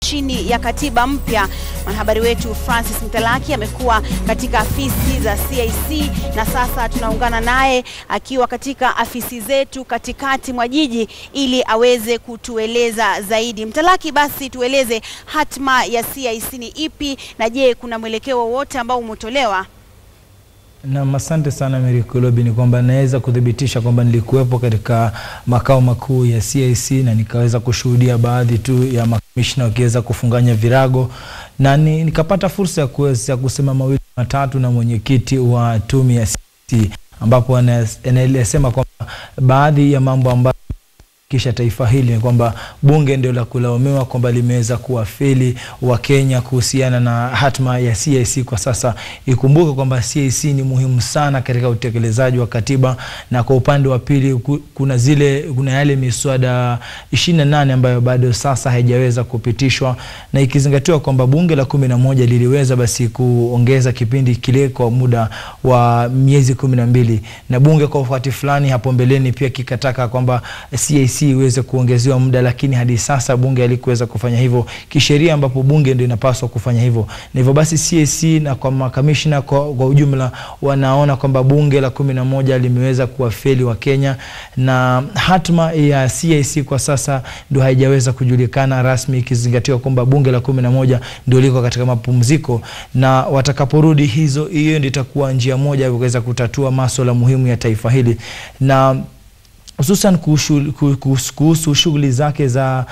chini ya katiba mpya. Mwanahabari wetu Francis Mtalaki amekuwa katika afisi za CIC na sasa tunaungana naye akiwa katika afisi zetu katikati mwa jiji ili aweze kutueleza zaidi. Mtalaki, basi tueleze hatma ya CIC ni ipi, na je, kuna mwelekeo wote ambao umetolewa? Na asante sana Mary Kulobi, ni kwamba naweza kudhibitisha kwamba nilikuwepo katika makao makuu ya CIC na nikaweza kushuhudia baadhi tu ya makamishna wakiweza kufunganya virago, na nikapata fursa ya kuweza kusema mawili matatu na mwenyekiti wa tume ya CIC, ambapo anaelezea kwamba baadhi ya mambo ambayo kisha taifa hili ni kwamba bunge ndio la kulaumiwa kwamba limeweza kuwafeli wa Kenya kuhusiana na hatma ya CIC kwa sasa. Ikumbuke kwamba CIC ni muhimu sana katika utekelezaji wa katiba, na kwa upande wa pili kuna yale miswada 28 ambayo bado sasa haijaweza kupitishwa, na ikizingatiwa kwamba bunge la 11 liliweza basi kuongeza kipindi kile kwa muda wa miezi 12, na bunge kwa wakati fulani hapo mbeleni pia kikataka kwamba CIC iweze kuongezewa muda, lakini hadi sasa bunge halikuweza kufanya hivyo kisheria, ambapo bunge ndio inapaswa kufanya hivyo. Na hivyo basi CIC na kwa makamishna kwa ujumla wanaona kwamba bunge la 11 limeweza kuwafeli wa Kenya, na hatma ya CIC kwa sasa ndio haijaweza kujulikana rasmi, ikizingatiwa kwamba bunge la 11 ndio liko katika mapumziko, na watakaporudi hiyo ndio itakuwa njia moja ya kuweza kutatua masuala muhimu ya taifa hili, na hususan kuhusu shughuli zake za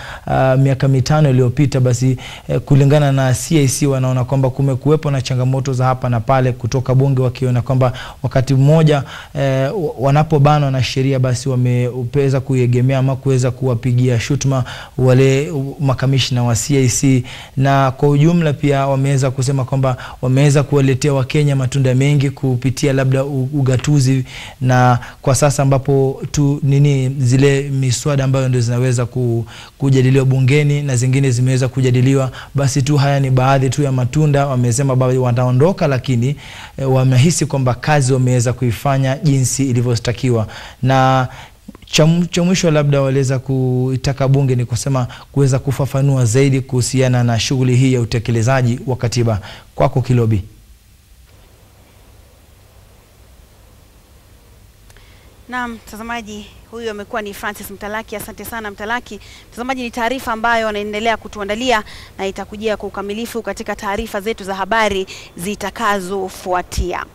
miaka 5 iliyopita. Basi kulingana na CIC wanaona kwamba kumekuwepo na changamoto za hapa na pale kutoka bunge, wakiona kwamba wakati mmoja wanapobanwa na sheria basi wameweza kuegemea ama kuweza kuwapigia shutuma wale makamishna wa CIC, na kwa ujumla pia wameweza kusema kwamba wameweza kuwaletea Wakenya matunda mengi kupitia labda ugatuzi, na kwa sasa ambapo zile miswada ambayo ndio zinaweza kujadiliwa bungeni na zingine zimeweza kujadiliwa, basi tu haya ni baadhi tu ya matunda. Wamesema baba wataondoka, lakini wamehisi kwamba kazi wameweza kuifanya jinsi ilivyostakiwa, na cha mwisho labda waliweza kuitaka bunge ni kusema kuweza kufafanua zaidi kuhusiana na shughuli hii ya utekelezaji wa katiba. Kwako Kilobi. Naam, mtazamaji, huyu amekuwa ni Francis Mtalaki. Asante sana Mtalaki. Mtazamaji, ni taarifa ambayo wanaendelea kutuandalia na itakujia kwa ukamilifu katika taarifa zetu za habari zitakazofuatia.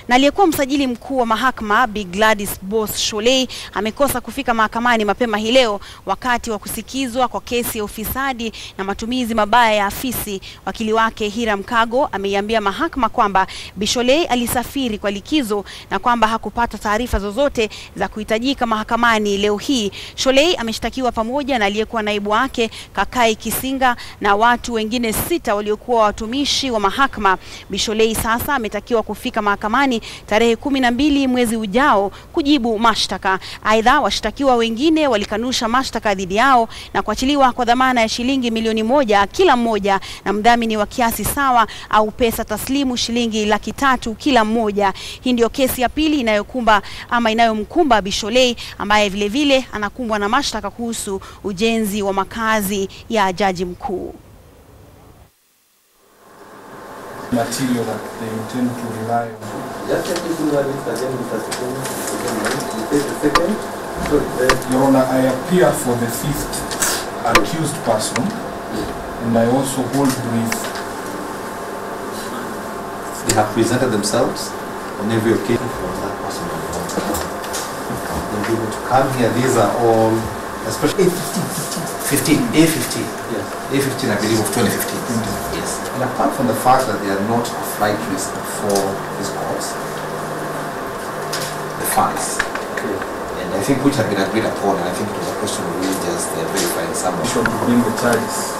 Na aliyekuwa msajili mkuu wa mahakama Bi Gladys Boss Sholei amekosa kufika mahakamani mapema hii leo wakati wa kusikizwa kwa kesi ya ufisadi na matumizi mabaya ya afisi. Wakili wake Hiram Kago ameiambia mahakama kwamba Bi Sholei alisafiri kwa likizo na kwamba hakupata taarifa zozote za kuhitajika mahakamani leo hii. Sholei ameshtakiwa pamoja na aliyekuwa naibu wake Kakai Kisinga na watu wengine 6 waliokuwa watumishi wa mahakama. Bi Sholei sasa ametakiwa kufika mahakamani tarehe 12 mwezi ujao kujibu mashtaka. Aidha, washtakiwa wengine walikanusha mashtaka dhidi yao na kuachiliwa kwa dhamana ya shilingi milioni 1 kila mmoja na mdhamini wa kiasi sawa au pesa taslimu shilingi 300,000 kila mmoja. Hii ndio kesi ya pili inayomkumba Bi Sholei, ambaye vile vile anakumbwa na mashtaka kuhusu ujenzi wa makazi ya jaji mkuu. Material that they intend to rely on. Your Honor, I appear for the 5th accused person, and I also hold brief. They have presented themselves on every occasion for that person. They'll be able to come here. These are all, especially A15, yes. A15, I believe, of 2015. Yes. And apart from the fact that they are not a flight risk for these courts, the fines. Okay. And I think which had been agreed upon, and I think it was a question of really just verifying someone. To bring the charges.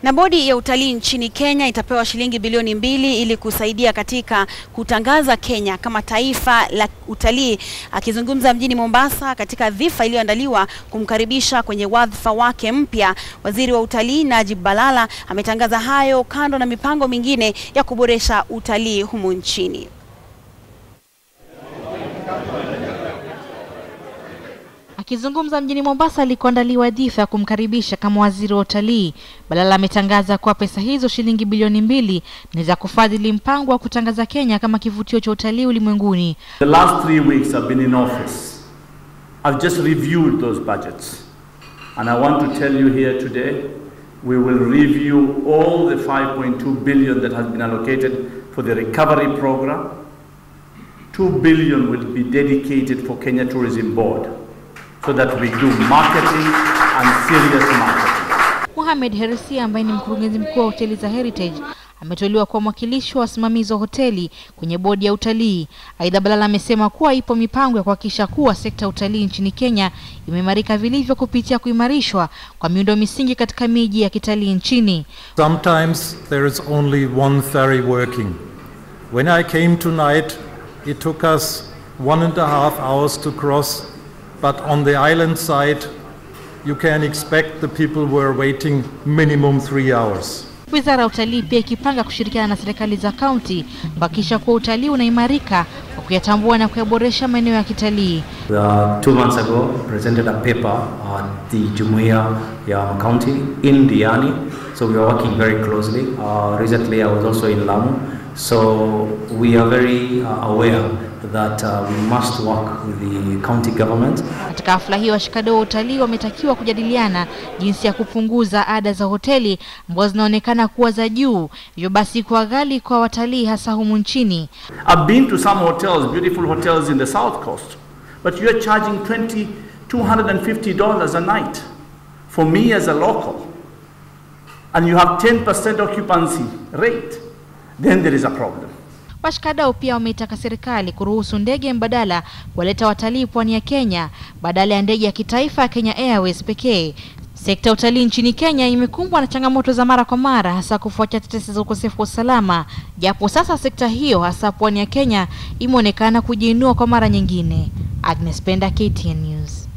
Na bodi ya utalii nchini Kenya itapewa shilingi bilioni 2 ili kusaidia katika kutangaza Kenya kama taifa la utalii. Akizungumza mjini Mombasa katika dhifa iliyoandaliwa kumkaribisha kwenye wadhifa wake mpya, waziri wa utalii Najib Balala ametangaza hayo kando na mipango mingine ya kuboresha utalii humu nchini. Akizungumza mjini Mombasa alikoandaliwa dhifa ya kumkaribisha kama waziri wa utalii, Balala ametangaza kuwa pesa hizo shilingi bilioni 2 ni za kufadhili mpango wa kutangaza Kenya kama kivutio cha utalii ulimwenguni. The last 3 weeks I've been in office. I've just reviewed those budgets. And I want to tell you here today, we will review all the 5.2 billion that has been allocated for the recovery program. 2 billion will be dedicated for Kenya Tourism Board, so that we do marketing and serious marketing. Mohamed Hersi ambaye ni mkurugenzi mkuu wa hoteli za Heritage ameteuliwa kwa mwakilishi wa wasimamizi wa hoteli kwenye bodi ya utalii. Aidha, Balala amesema kuwa ipo mipango ya kuhakikisha kuwa sekta ya utalii nchini Kenya imeimarika vilivyo kupitia kuimarishwa kwa miundo misingi katika miji ya kitalii nchini. Sometimes there is only one ferry working. When I came tonight, it took us 1.5 hours to cross, but on the island side, you can expect the people were waiting minimum 3 hours. Wizara ya utalii pia ikipanga kushirikiana na serikali za kaunti kuhakikisha kuwa utalii unaimarika kwa kuyatambua na kuyaboresha maeneo ya kitalii. 2 months ago presented a paper at the Jumuiya ya County in Diani, so we are working very closely. Recently I was also in Lamu, so we are very aware that we must work with the county government. Katika hafla hiyo washikadau wa utalii wametakiwa kujadiliana jinsi ya kupunguza ada za hoteli ambazo zinaonekana kuwa za juu, hivyo basi kuwa ghali kwa watalii hasa humu nchini. I've been to some hotels, beautiful hotels in the South Coast, but you are charging $250 a night for me as a local, and you have 10% occupancy rate, then there is a problem. Washikadau pia wameitaka serikali kuruhusu ndege mbadala kuwaleta watalii pwani ya Kenya badala ya ndege ya kitaifa ya Kenya Airways pekee. Sekta ya utalii nchini Kenya imekumbwa na changamoto za mara kwa mara, hasa kufuatia tetesi za ukosefu wa usalama, japo sasa sekta hiyo hasa pwani ya Kenya imeonekana kujiinua kwa mara nyingine. Agnes Penda, KTN News.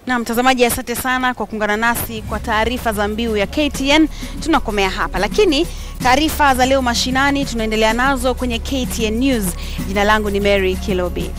Na mtazamaji, asante sana kwa kuungana nasi kwa taarifa za mbiu ya KTN. Tunakomea hapa, lakini taarifa za leo mashinani tunaendelea nazo kwenye KTN News. Jina langu ni Mary Kilobi.